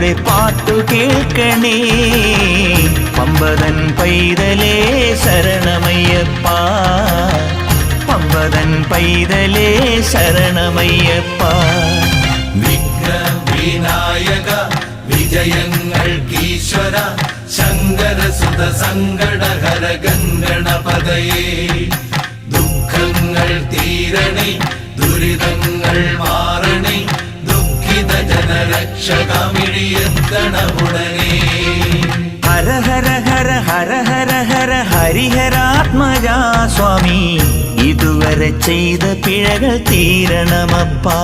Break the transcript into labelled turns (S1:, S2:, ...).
S1: കൂടെ പാട്ടു കേൾക്കണേ. പമ്പതൻ പൈതലേ ശരണമയ്യപ്പ, പമ്പതൻ പൈതലേ ശരണമയ്യപ്പ.
S2: വിഘ്നവിനായക വിജയങ്ങൾക്കീശ്വര ശങ്കരസുത സങ്കടഹര ഗംഗണപതയേ. ദുഃഖങ്ങൾ തീരണേ, ദുരിതങ്ങൾ മാറണേ, ദുഃഖിത ജനരക്ഷകമിഴിയെത്തണമുടനേ.
S1: ഹര ഹര ഹര ഹര ഹര ഹര ഹരിഹരാത്മജാ സ്വാമി, ഇതുവരെ ചെയ്ത പിഴകൾ തീരണമപ്പാ.